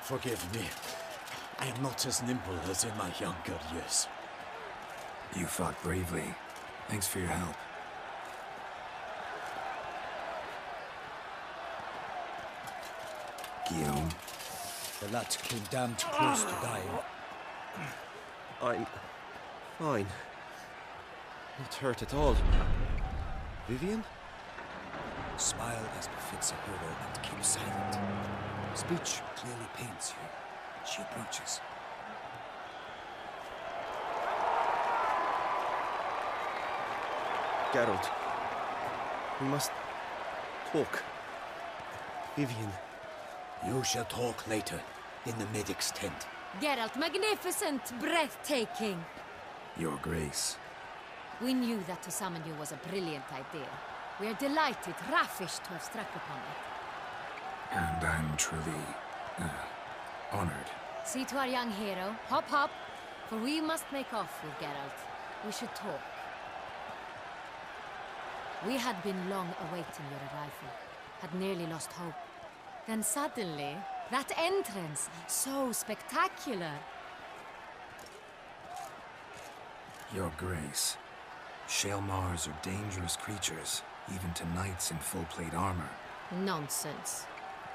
[SPEAKER 2] Forgive me. I am not as nimble as in my younger years.
[SPEAKER 4] You fought bravely. Thanks for your help. Guillaume?
[SPEAKER 2] The lad came damned close to dying.
[SPEAKER 6] I'm fine. Not hurt at all. Vivian?
[SPEAKER 2] Smile as befits a hero and keep silent. Speech clearly pains you. She approaches.
[SPEAKER 6] Geralt. We must talk. Vivian.
[SPEAKER 2] You shall talk later, in the medic's tent.
[SPEAKER 12] Geralt, magnificent, breathtaking.
[SPEAKER 4] Your Grace.
[SPEAKER 12] We knew that to summon you was a brilliant idea. We are delighted, ravished to have struck upon it.
[SPEAKER 4] And I'm truly honored.
[SPEAKER 12] See to our young hero. Hop, hop. For we must make off with Geralt. We should talk. We had been long awaiting your arrival. Had nearly lost hope. Then suddenly, that entrance, so spectacular.
[SPEAKER 4] Your Grace. Shaelmars are dangerous creatures, even to knights in full-plate armor.
[SPEAKER 12] Nonsense.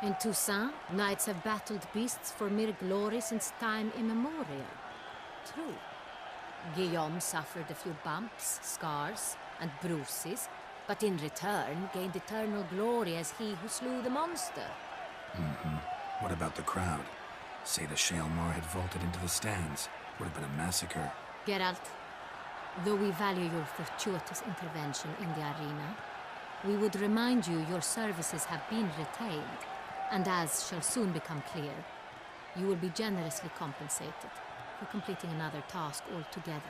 [SPEAKER 12] In Toussaint, knights have battled beasts for mere glory since time immemorial. True. Guillaume suffered a few bumps, scars, and bruises, but in return gained eternal glory as he who slew the monster.
[SPEAKER 4] What about the crowd? Say the Shaelmar had vaulted into the stands. Would have been a massacre.
[SPEAKER 12] Geralt, though we value your fortuitous intervention in the arena, we would remind you your services have been retained, and as shall soon become clear, you will be generously compensated for completing another task altogether.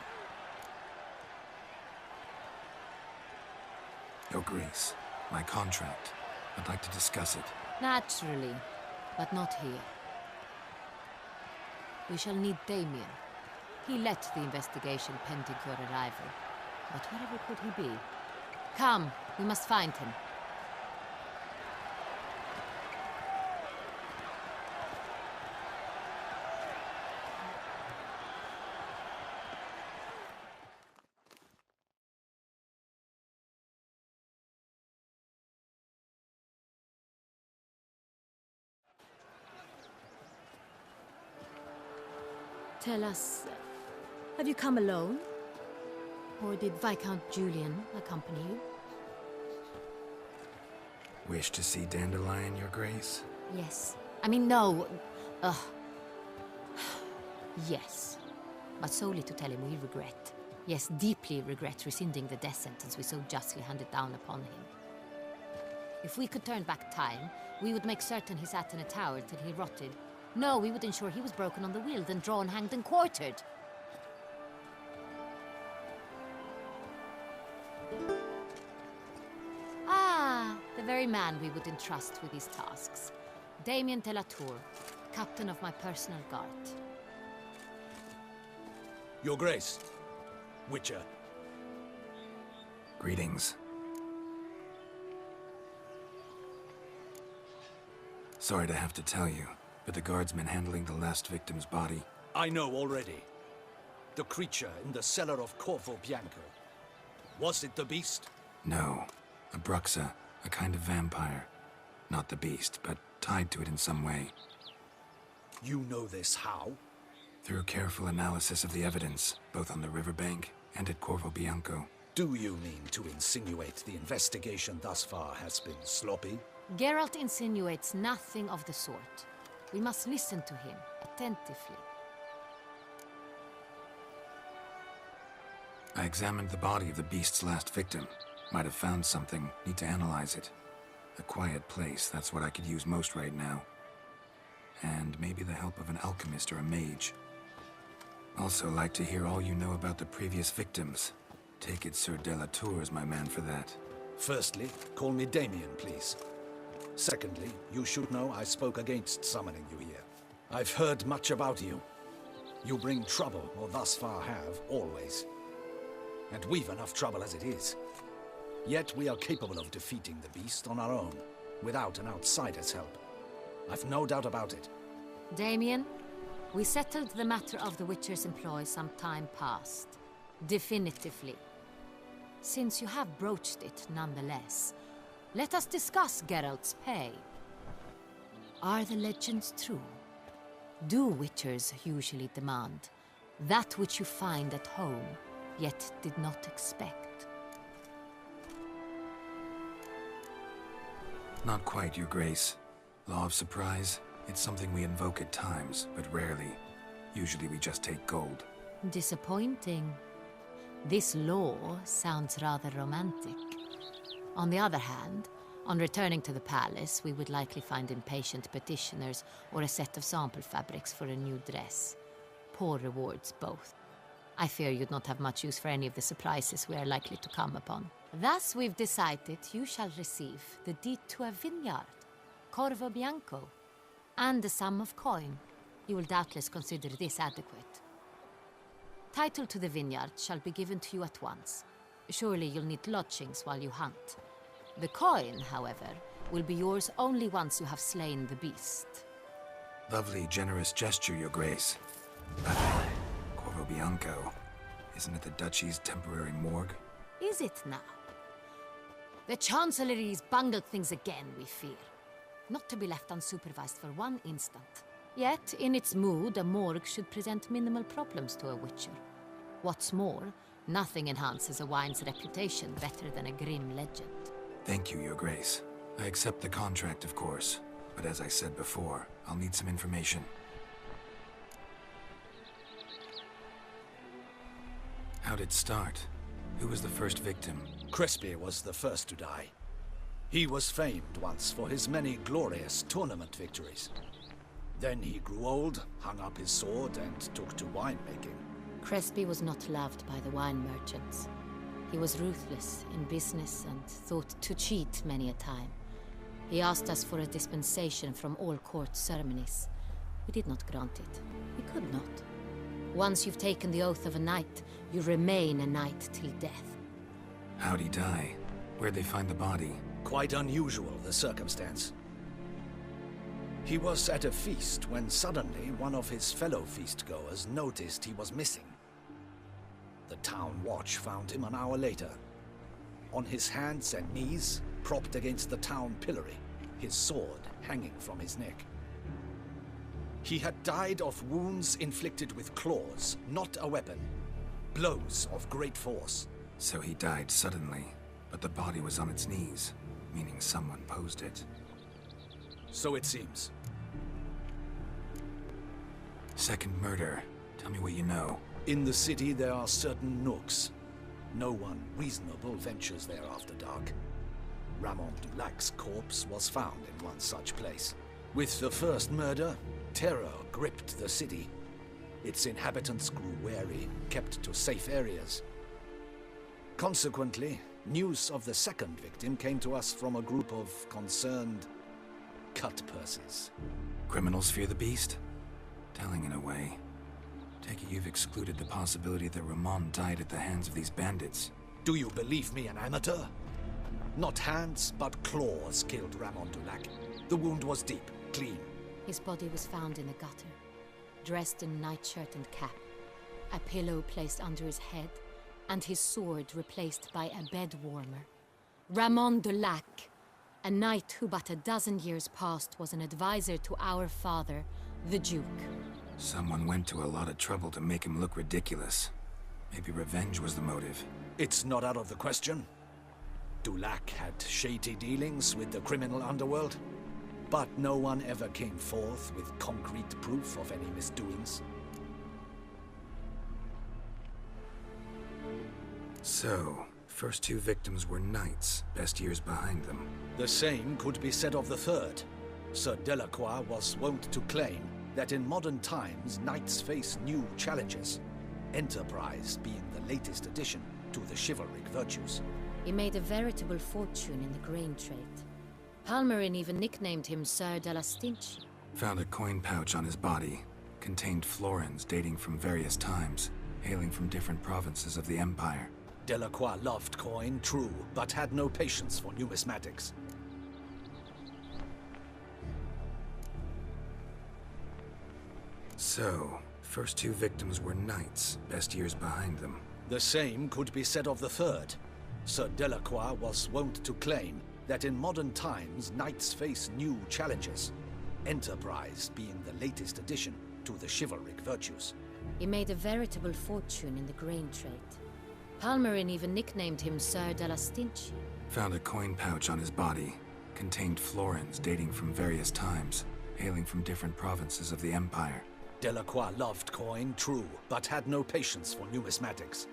[SPEAKER 4] Your Grace, my contract. I'd like to discuss it.
[SPEAKER 12] Naturally, but not here. We shall need Damien. He led the investigation pending your arrival. But wherever could he be? Come, we must find him. Tell us, have you come alone? Or did Viscount Julian accompany you?
[SPEAKER 4] Wish to see Dandelion, Your Grace?
[SPEAKER 12] Yes. I mean, no. Yes. But solely to tell him we regret. Yes, deeply regret rescinding the death sentence we so justly handed down upon him. If we could turn back time, we would make certain he sat in a tower till he rotted. No, we would ensure he was broken on the wheel, then drawn, hanged, and quartered. Ah, the very man we would entrust with these tasks. Damien de la Tour, captain of my personal guard.
[SPEAKER 8] Your Grace. Witcher.
[SPEAKER 4] Greetings. Sorry to have to tell you, but the guardsman handling the last victim's body...
[SPEAKER 8] I know already. The creature in the cellar of Corvo Bianco. Was it the beast?
[SPEAKER 4] No. A Bruxa, a kind of vampire. Not the beast, but tied to it in some way.
[SPEAKER 8] You know this how?
[SPEAKER 4] Through careful analysis of the evidence, both on the riverbank and at Corvo Bianco.
[SPEAKER 8] Do you mean to insinuate the investigation thus far has been sloppy?
[SPEAKER 12] Geralt insinuates nothing of the sort. We must listen to him attentively.
[SPEAKER 4] I examined the body of the beast's last victim. Might have found something, need to analyze it. A quiet place, that's what I could use most right now. And maybe the help of an alchemist or a mage. Also like to hear all you know about the previous victims. Take it Sir de la Tour is my man for that.
[SPEAKER 8] Firstly, call me Damien, please. Secondly, you should know I spoke against summoning you here. I've heard much about you. You bring trouble, or thus far have, always. And we've enough trouble as it is. Yet we are capable of defeating the beast on our own, without an outsider's help. I've no doubt about it.
[SPEAKER 12] Damien, we settled the matter of the Witcher's employ some time past. Definitively. Since you have broached it nonetheless, let us discuss Geralt's pay. Are the legends true? Do Witchers usually demand that which you find at home, yet did not expect?
[SPEAKER 4] Not quite, Your Grace. Law of surprise, it's something we invoke at times, but rarely. Usually we just take gold.
[SPEAKER 12] Disappointing. This law sounds rather romantic. On the other hand, on returning to the palace, we would likely find impatient petitioners or a set of sample fabrics for a new dress. Poor rewards, both. I fear you'd not have much use for any of the surprises we are likely to come upon. Thus, we've decided you shall receive the deed to a vineyard, Corvo Bianco, and a sum of coin. You will doubtless consider this adequate. Title to the vineyard shall be given to you at once. Surely you'll need lodgings while you hunt. The coin, however, will be yours only once you have slain the beast.
[SPEAKER 4] Lovely, generous gesture, Your Grace. But Corvo Bianco, isn't it the Duchy's temporary morgue?
[SPEAKER 12] Is it now? The Chancellery's bungled things again, we fear. Not to be left unsupervised for one instant. Yet, in its mood, a morgue should present minimal problems to a Witcher. What's more, nothing enhances a wine's reputation better than a grim legend.
[SPEAKER 4] Thank you, Your Grace. I accept the contract, of course. But as I said before, I'll need some information. How'd it start? Who was the first victim?
[SPEAKER 8] Crespi was the first to die. He was famed once for his many glorious tournament victories. Then he grew old, hung up his sword, and took to winemaking.
[SPEAKER 12] Crespi was not loved by the wine merchants. He was ruthless in business and thought to cheat many a time. He asked us for a dispensation from all court ceremonies. We did not grant it. We could not. Once you've taken the oath of a knight, you remain a knight till death.
[SPEAKER 4] How'd he die? Where'd they find the body?
[SPEAKER 8] Quite unusual, the circumstance. He was at a feast when suddenly one of his fellow feastgoers noticed he was missing. The town watch found him an hour later. On his hands and knees, propped against the town pillory, his sword hanging from his neck. He had died of wounds inflicted with claws, not a weapon. Blows of great force.
[SPEAKER 4] So he died suddenly, but the body was on its knees, meaning someone posed it.
[SPEAKER 8] So it seems.
[SPEAKER 4] Second murder. Tell me what you know.
[SPEAKER 8] In the city there are certain nooks. No one reasonable ventures there after dark. Ramon Dulac's corpse was found in one such place. With the first murder, terror gripped the city. Its inhabitants grew wary, kept to safe areas. Consequently, news of the second victim came to us from a group of concerned cut-purses.
[SPEAKER 4] Criminals fear the beast? Telling in a way. Take it you've excluded the possibility that Ramon died at the hands of these bandits.
[SPEAKER 8] Do you believe me an amateur? Not hands, but claws killed Ramon Dulac. The wound was deep, clean.
[SPEAKER 12] His body was found in the gutter, dressed in nightshirt and cap, a pillow placed under his head, and his sword replaced by a bed warmer. Ramon Dulac, a knight who but a dozen years past was an advisor to our father, the Duke.
[SPEAKER 4] Someone went to a lot of trouble to make him look ridiculous. Maybe revenge was the motive.
[SPEAKER 8] It's not out of the question. Dulac had shady dealings with the criminal underworld, but no one ever came forth with concrete proof of any misdoings.
[SPEAKER 4] So, first two victims were knights, best years behind them.
[SPEAKER 8] The same could be said of the third. Sir Delacroix was wont to claim that in modern times knights face new challenges, enterprise being the latest addition to the chivalric virtues.
[SPEAKER 12] He made a veritable fortune in the grain trade. Palmerin even nicknamed him Sir de la Stinchi.
[SPEAKER 4] Found a coin pouch on his body. Contained florins dating from various times, hailing from different provinces of the Empire.
[SPEAKER 8] Delacroix loved coin, true, but had no patience for numismatics.
[SPEAKER 4] So, first two victims were knights, best years behind them.
[SPEAKER 8] The same could be said of the third. Sir Delacroix was wont to claim that in modern times knights face new challenges, enterprise being the latest addition to the chivalric virtues.
[SPEAKER 12] He made a veritable fortune in the grain trade. Palmerin even nicknamed him Sir de la Stinchi.
[SPEAKER 4] Found a coin pouch on his body. Contained florins dating from various times, hailing from different provinces of the Empire.
[SPEAKER 8] Delacroix loved coin, true, but had no patience for numismatics.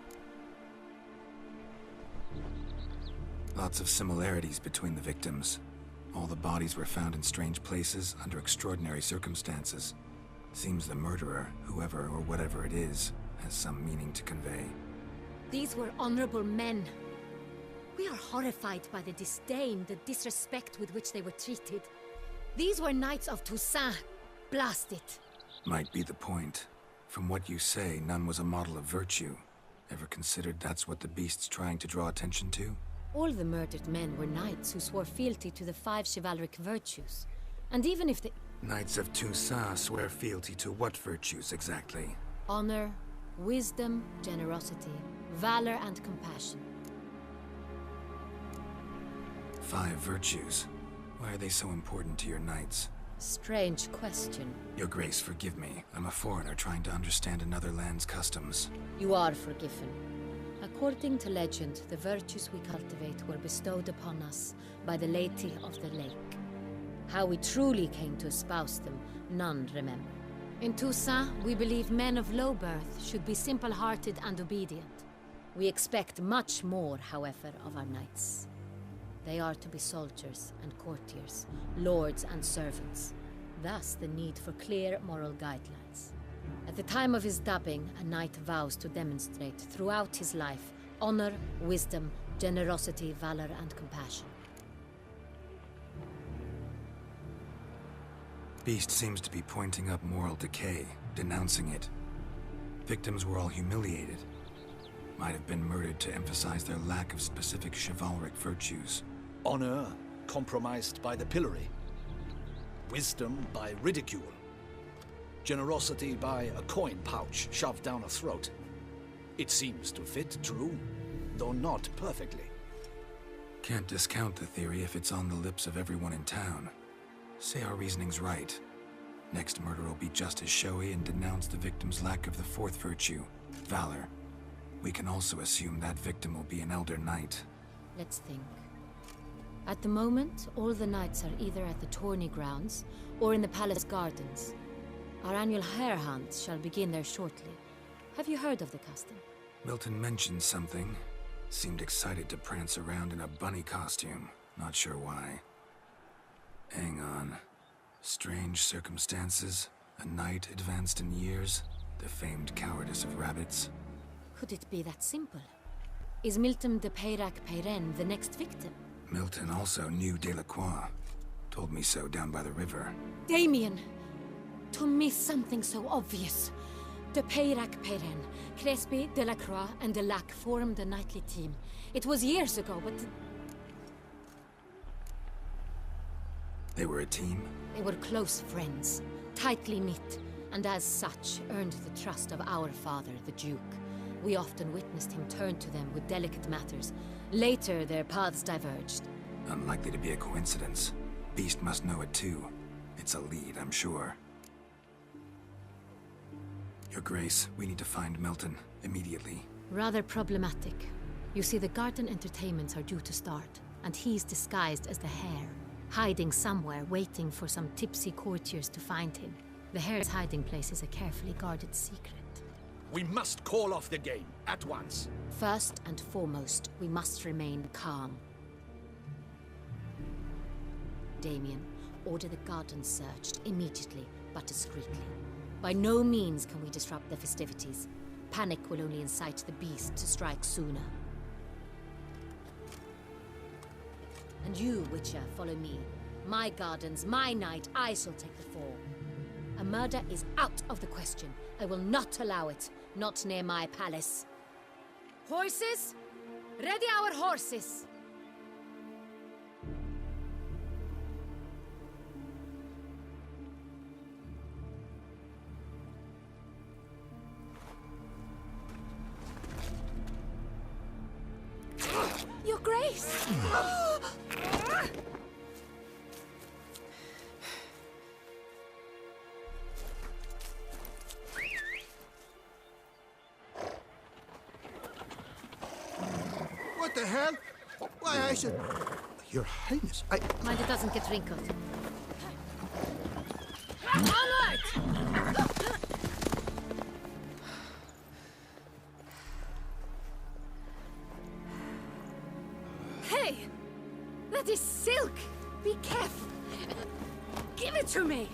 [SPEAKER 4] Lots of similarities between the victims. All the bodies were found in strange places under extraordinary circumstances. Seems the murderer, whoever or whatever it is, has some meaning to convey.
[SPEAKER 12] These were honorable men. We are horrified by the disdain, the disrespect with which they were treated. These were knights of Toussaint. Blast it.
[SPEAKER 4] Might be the point. From what you say, none was a model of virtue. Ever considered that's what the beast's trying to draw attention to?
[SPEAKER 12] All the murdered men were knights who swore fealty to the 5 chivalric virtues. And even if they...
[SPEAKER 4] Knights of Toussaint swear fealty to what virtues exactly?
[SPEAKER 12] Honor, wisdom, generosity, valor, and compassion.
[SPEAKER 4] 5 virtues. Why are they so important to your knights?
[SPEAKER 12] Strange question.
[SPEAKER 4] Your Grace, forgive me. I'm a foreigner trying to understand another land's customs.
[SPEAKER 12] You are forgiven. According to legend, the virtues we cultivate were bestowed upon us by the Lady of the Lake. How we truly came to espouse them, none remember. In Toussaint, we believe men of low birth should be simple-hearted and obedient. We expect much more, however, of our knights. They are to be soldiers and courtiers, lords and servants. Thus the need for clear moral guidelines. At the time of his dubbing, a knight vows to demonstrate throughout his life honor, wisdom, generosity, valor, and compassion.
[SPEAKER 4] Beast seems to be pointing up moral decay, denouncing it. Victims were all humiliated. Might have been murdered to emphasize their lack of specific chivalric virtues.
[SPEAKER 8] Honor compromised by the pillory. Wisdom by ridicule. Generosity by a coin pouch shoved down a throat. It seems to fit true, though not perfectly.
[SPEAKER 4] Can't discount the theory if it's on the lips of everyone in town. Say our reasoning's right. Next murder will be just as showy and denounce the victim's lack of the fourth virtue, valor. We can also assume that victim will be an elder knight.
[SPEAKER 12] Let's think. At the moment, all the knights are either at the tourney grounds or in the palace gardens. Our annual hare hunt shall begin there shortly. Have you heard of the custom?
[SPEAKER 4] Milton mentioned something. Seemed excited to prance around in a bunny costume. Not sure why. Hang on. Strange circumstances. A knight advanced in years. The famed cowardice of rabbits.
[SPEAKER 12] Could it be that simple? Is Milton de Peyrac-Peyren the next victim?
[SPEAKER 4] Milton also knew Delacroix. Told me so down by the river.
[SPEAKER 12] Damien! To miss something so obvious. De Peyrac-Peyren, Crespi, Delacroix, and Delac formed a knightly team. It was years ago, but...
[SPEAKER 4] They were a team?
[SPEAKER 12] They were close friends, tightly knit, and as such earned the trust of our father, the Duke. We often witnessed him turn to them with delicate matters. Later, their paths diverged.
[SPEAKER 4] Unlikely to be a coincidence. Beast must know it too. It's a lead, I'm sure. Your Grace, we need to find Milton, immediately.
[SPEAKER 12] Rather problematic. You see, the garden entertainments are due to start, and he's disguised as the hare, hiding somewhere, waiting for some tipsy courtiers to find him. The hare's hiding place is a carefully guarded secret.
[SPEAKER 8] We must call off the game, at once.
[SPEAKER 12] First and foremost, we must remain calm. Damien, order the garden searched immediately, but discreetly. By no means can we disrupt the festivities. Panic will only incite the beast to strike sooner. And you, Witcher, follow me. My gardens, my night, I shall take the fall. A murder is out of the question. I will not allow it. Not near my palace. Horses? Ready our horses! Your Grace!
[SPEAKER 7] What the hell? Why, I should... Your Highness, I...
[SPEAKER 12] Mind it doesn't get wrinkled. Onward! Hey! That is silk! Be careful! Give it to me!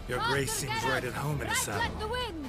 [SPEAKER 4] Your Grace seems right at home in the saddle.
[SPEAKER 12] Like the wind!